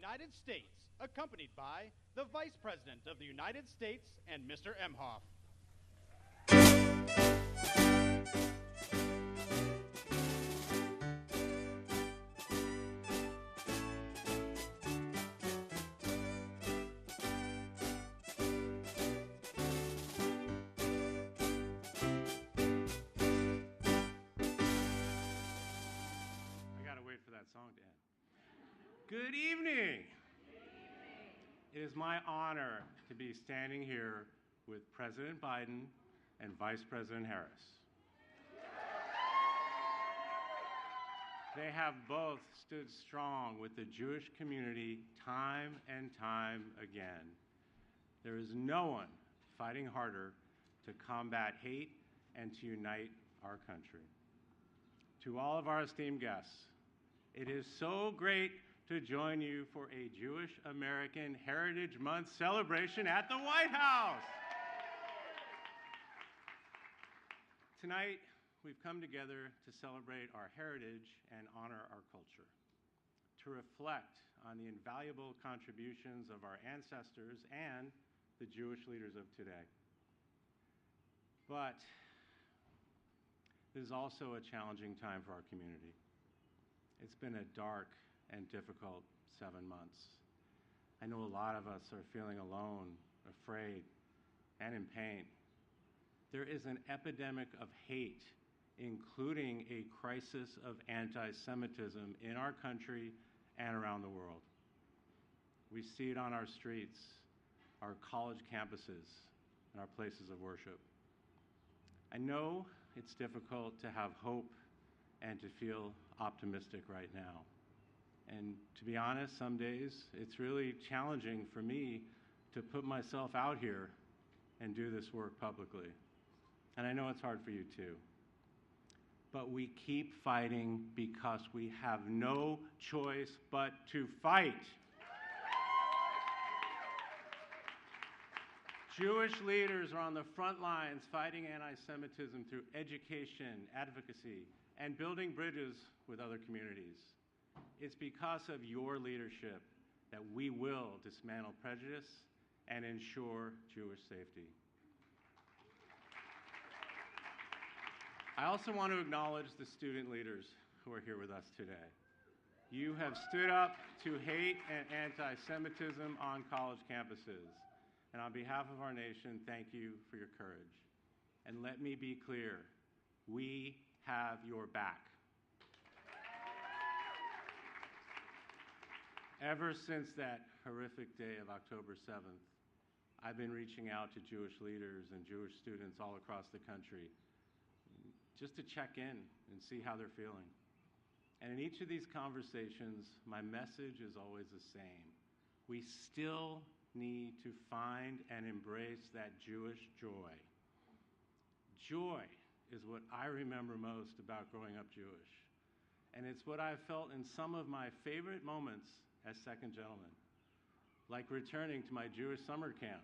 United States, accompanied by the Vice President of the United States and Mr. Emhoff. Good evening. It is my honor to be standing here with President Biden and Vice President Harris. They have both stood strong with the Jewish community time and time again. There is no one fighting harder to combat hate and to unite our country. To all of our esteemed guests, it is so great to join you for a Jewish American Heritage Month celebration at the White House. Tonight, we've come together to celebrate our heritage and honor our culture, to reflect on the invaluable contributions of our ancestors and the Jewish leaders of today. But it is also a challenging time for our community. It's been a dark and difficult 7 months. I know a lot of us are feeling alone, afraid, and in pain. There is an epidemic of hate, including a crisis of anti-Semitism in our country and around the world. We see it on our streets, our college campuses, and our places of worship. I know it's difficult to have hope and to feel optimistic right now. And to be honest, some days it's really challenging for me to put myself out here and do this work publicly. And I know it's hard for you too. But we keep fighting because we have no choice but to fight. Jewish leaders are on the front lines fighting anti-Semitism through education, advocacy, and building bridges with other communities. It's because of your leadership that we will dismantle prejudice and ensure Jewish safety. I also want to acknowledge the student leaders who are here with us today. You have stood up to hate and anti-Semitism on college campuses. And on behalf of our nation, thank you for your courage. And let me be clear, we have your back. Ever since that horrific day of October 7th, I've been reaching out to Jewish leaders and Jewish students all across the country just to check in and see how they're feeling. And in each of these conversations, my message is always the same. We still need to find and embrace that Jewish joy. Joy is what I remember most about growing up Jewish. And it's what I've felt in some of my favorite moments as second gentleman, like returning to my Jewish summer camp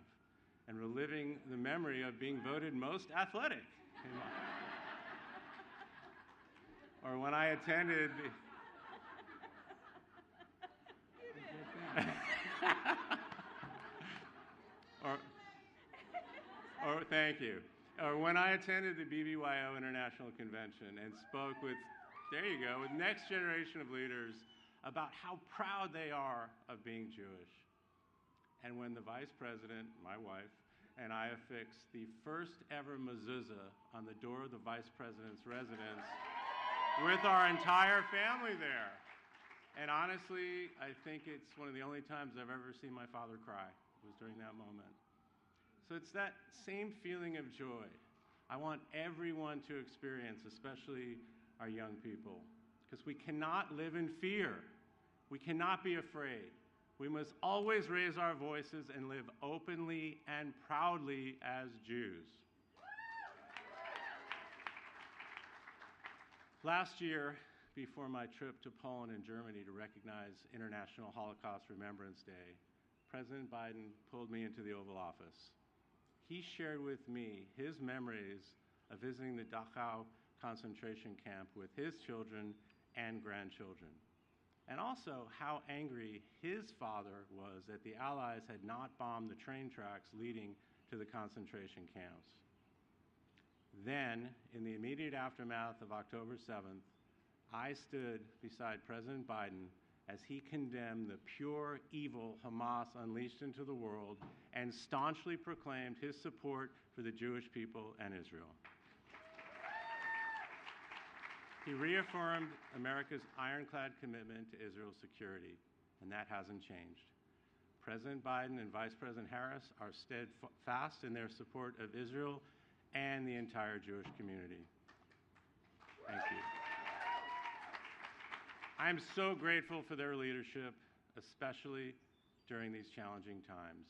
and reliving the memory of being voted most athletic. Or when I attended thank you. Or when I attended the BBYO International Convention and spoke with, there you go, with next generation of leaders about how proud they are of being Jewish. And when the Vice President, my wife, and I affixed the first ever mezuzah on the door of the Vice President's residence with our entire family there. And honestly, I think it's one of the only times I've ever seen my father cry, was during that moment. So it's that same feeling of joy I want everyone to experience, especially our young people, because we cannot live in fear. We cannot be afraid. We must always raise our voices and live openly and proudly as Jews. Last year, before my trip to Poland and Germany to recognize International Holocaust Remembrance Day, President Biden pulled me into the Oval Office. He shared with me his memories of visiting the Dachau concentration camp with his children and grandchildren. and also how angry his father was that the Allies had not bombed the train tracks leading to the concentration camps. Then, in the immediate aftermath of October 7th, I stood beside President Biden as he condemned the pure evil Hamas unleashed into the world and staunchly proclaimed his support for the Jewish people and Israel. He reaffirmed America's ironclad commitment to Israel's security, and that hasn't changed. President Biden and Vice President Harris are steadfast in their support of Israel and the entire Jewish community. Thank you. I'm so grateful for their leadership, especially during these challenging times.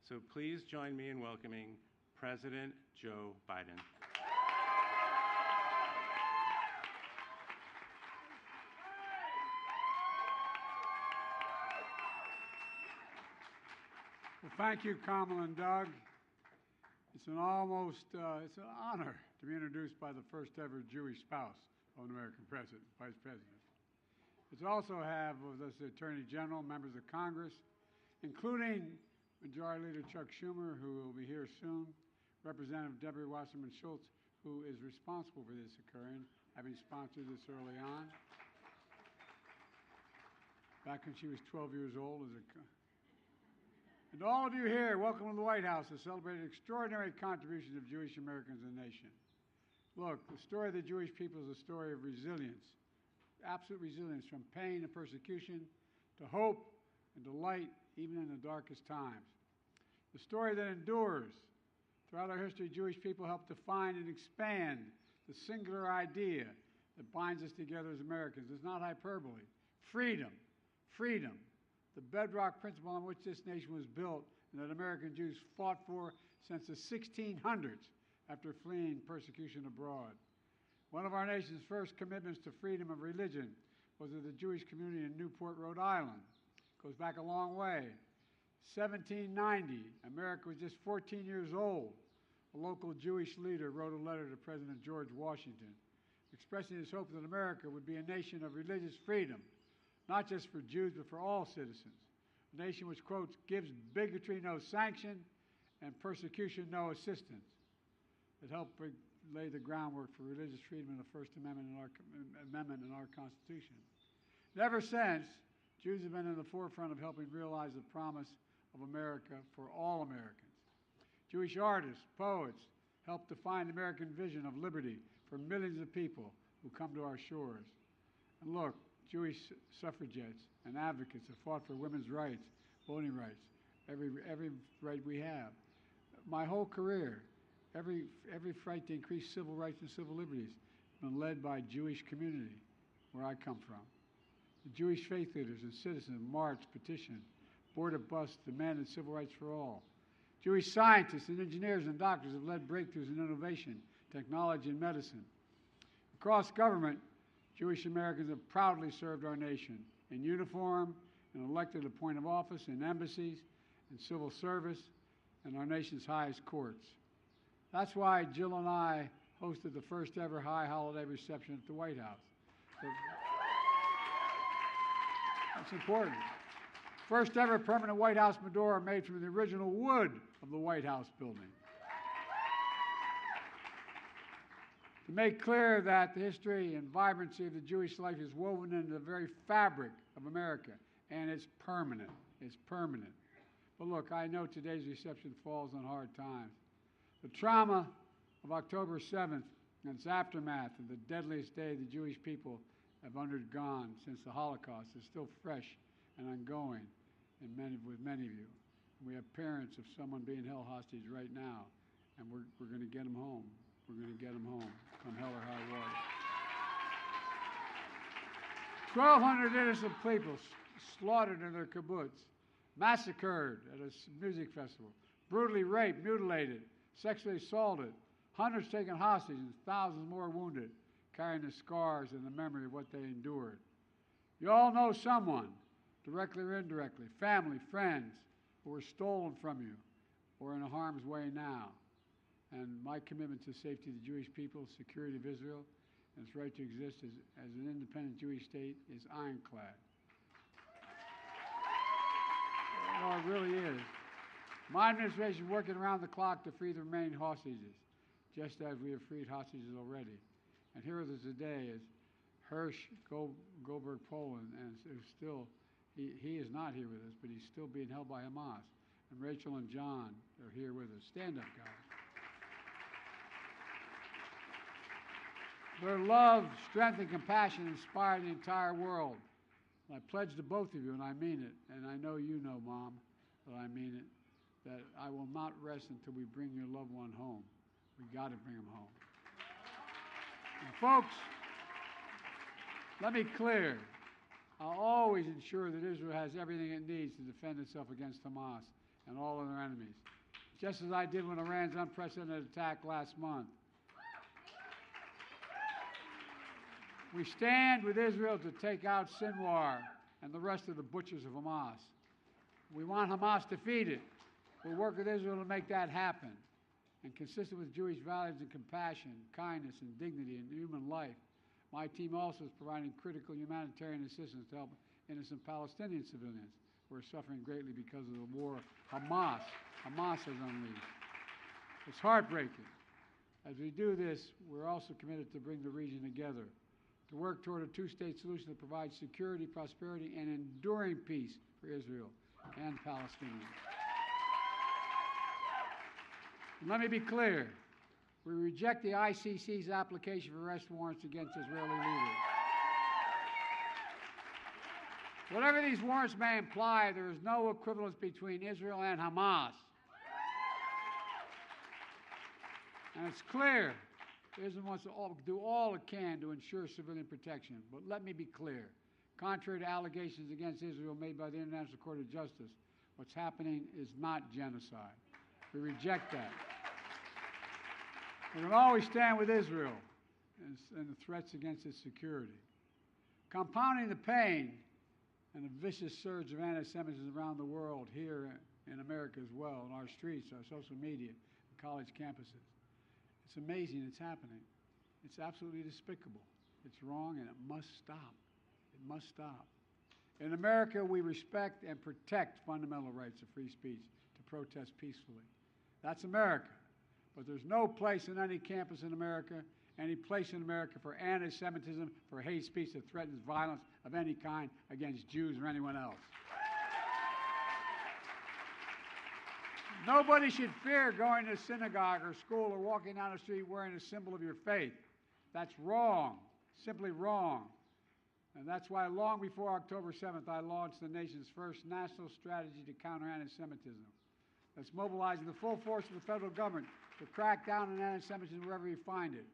So please join me in welcoming President Joe Biden. Well, thank you, Kamala and Doug. It's an honor to be introduced by the first ever Jewish spouse of an American president, Vice President. It's also have with us the Attorney General, members of Congress, including Majority Leader Chuck Schumer, who will be here soon, Representative Debbie Wasserman Schultz, who is responsible for this occurring, having sponsored this early on, back when she was 12 years old. And all of you here, welcome to the White House to celebrate the extraordinary contributions of Jewish Americans to the nation. Look, the story of the Jewish people is a story of resilience, absolute resilience, from pain and persecution to hope and delight, even in the darkest times. The story that endures. Throughout our history, Jewish people helped define and expand the singular idea that binds us together as Americans. It's not hyperbole. Freedom. Freedom. The bedrock principle on which this nation was built and that American Jews fought for since the 1600s after fleeing persecution abroad. One of our nation's first commitments to freedom of religion was to the Jewish community in Newport, Rhode Island. It goes back a long way. 1790, America was just 14 years old. A local Jewish leader wrote a letter to President George Washington, expressing his hope that America would be a nation of religious freedom, not just for Jews, but for all citizens. A nation which, quotes, gives bigotry no sanction and persecution no assistance. It helped lay the groundwork for religious freedom in the First Amendment in our Constitution. And ever since, Jews have been in the forefront of helping realize the promise of America for all Americans. Jewish artists, poets, helped define the American vision of liberty for millions of people who come to our shores. And look, Jewish suffragettes and advocates have fought for women's rights, voting rights, every right we have. My whole career, every fight to increase civil rights and civil liberties has been led by Jewish community, where I come from. The Jewish faith leaders and citizens marched, petitioned, boarded bus, demanded civil rights for all. Jewish scientists and engineers and doctors have led breakthroughs in innovation, technology, and medicine. Across government, Jewish Americans have proudly served our nation in uniform and elected to point of office in embassies and civil service and our nation's highest courts. That's why Jill and I hosted the first ever high holiday reception at the White House. That's important. First ever permanent White House menorah made from the original wood of the White House building. To make clear that the history and vibrancy of the Jewish life is woven into the very fabric of America, and it's permanent. It's permanent. But look, I know today's reception falls on hard times. The trauma of October 7th and its aftermath of the deadliest day the Jewish people have undergone since the Holocaust is still fresh and ongoing with many of you. We have parents of someone being held hostage right now, and we're going to get them home. We're going to get them home, come hell or high water. 1,200 innocent people slaughtered in their kibbutz, massacred at a music festival, brutally raped, mutilated, sexually assaulted, hundreds taken hostage, and thousands more wounded, carrying the scars and the memory of what they endured. You all know someone, directly or indirectly, family, friends, who were stolen from you or in harm's way now. And my commitment to safety of the Jewish people, security of Israel, and its right to exist as an independent Jewish state is ironclad. Oh, it really is. My administration is working around the clock to free the remaining hostages, just as we have freed hostages already. And here with us today is Hirsch Goldberg Poland, and he is not here with us, but he's still being held by Hamas. And Rachel and John are here with us. Stand up, guys. Their love, strength, and compassion inspire the entire world. And I pledge to both of you, and I mean it, and I know you know, Mom, that I mean it, that I will not rest until we bring your loved one home. We got to bring him home. And folks, let me be clear. I'll always ensure that Israel has everything it needs to defend itself against Hamas and all of their enemies, just as I did when Iran's unprecedented attack last month. We stand with Israel to take out Sinwar and the rest of the butchers of Hamas. We want Hamas defeated. We'll work with Israel to make that happen. And consistent with Jewish values and compassion, kindness, and dignity in human life, my team also is providing critical humanitarian assistance to help innocent Palestinian civilians who are suffering greatly because of the war Hamas has unleashed. It's heartbreaking. As we do this, we're also committed to bring the region together, to work toward a two-state solution that provides security, prosperity, and enduring peace for Israel and Palestinians. And let me be clear. We reject the ICC's application for arrest warrants against Israeli leaders. Whatever these warrants may imply, there is no equivalence between Israel and Hamas. And it's clear Israel wants to do all it can to ensure civilian protection. But let me be clear. Contrary to allegations against Israel made by the International Court of Justice, what's happening is not genocide. We reject that. We're going to always stand with Israel and the threats against its security. Compounding the pain and a vicious surge of anti-Semitism around the world, here in America as well, in our streets, our social media, and college campuses. It's amazing it's happening. It's absolutely despicable. It's wrong, and it must stop. It must stop. In America, we respect and protect fundamental rights of free speech to protest peacefully. That's America. But there's no place in any campus in America, any place in America for anti-Semitism, for hate speech that threatens violence of any kind against Jews or anyone else. Nobody should fear going to synagogue or school or walking down the street wearing a symbol of your faith. That's wrong, simply wrong. And that's why long before October 7th, I launched the nation's first national strategy to counter anti-Semitism. That's mobilizing the full force of the federal government to crack down on anti-Semitism wherever you find it.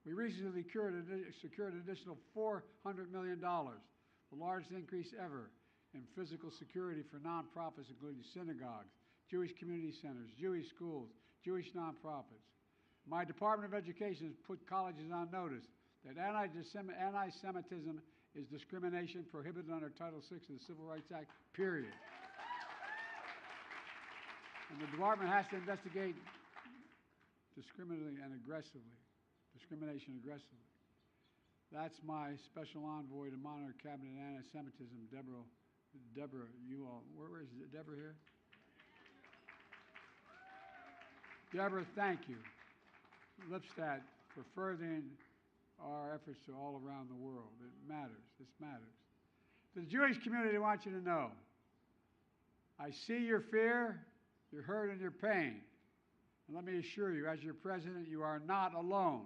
We recently secured an additional $400 million, the largest increase ever in physical security for nonprofits, including synagogues, Jewish community centers, Jewish schools, Jewish nonprofits. My Department of Education has put colleges on notice that anti-Semitism is discrimination prohibited under Title VI of the Civil Rights Act, period. And the department has to investigate discrimination aggressively. That's my special envoy to monitor cabinet anti-Semitism, Deborah, you all, where is Deborah here? Deborah, thank you. Lipstadt for furthering our efforts to all around the world. It matters. This matters. To the Jewish community, I want you to know, I see your fear, your hurt, and your pain. And let me assure you, as your president, you are not alone.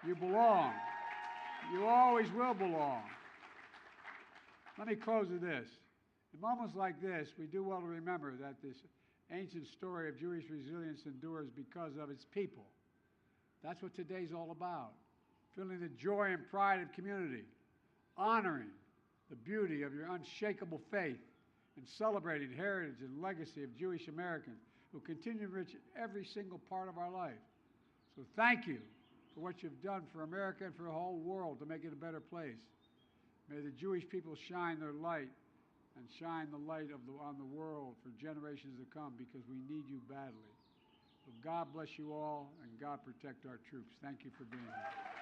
You belong. You always will belong. Let me close with this. In moments like this, we do well to remember that this ancient story of Jewish resilience endures because of its people. That's what today's all about. Feeling the joy and pride of community, honoring the beauty of your unshakable faith, and celebrating heritage and legacy of Jewish Americans who continue to enrich every single part of our life. So thank you for what you've done for America and for the whole world to make it a better place. May the Jewish people shine their light and shine the light on the world for generations to come, because we need you badly. So God bless you all, and God protect our troops. Thank you for being here.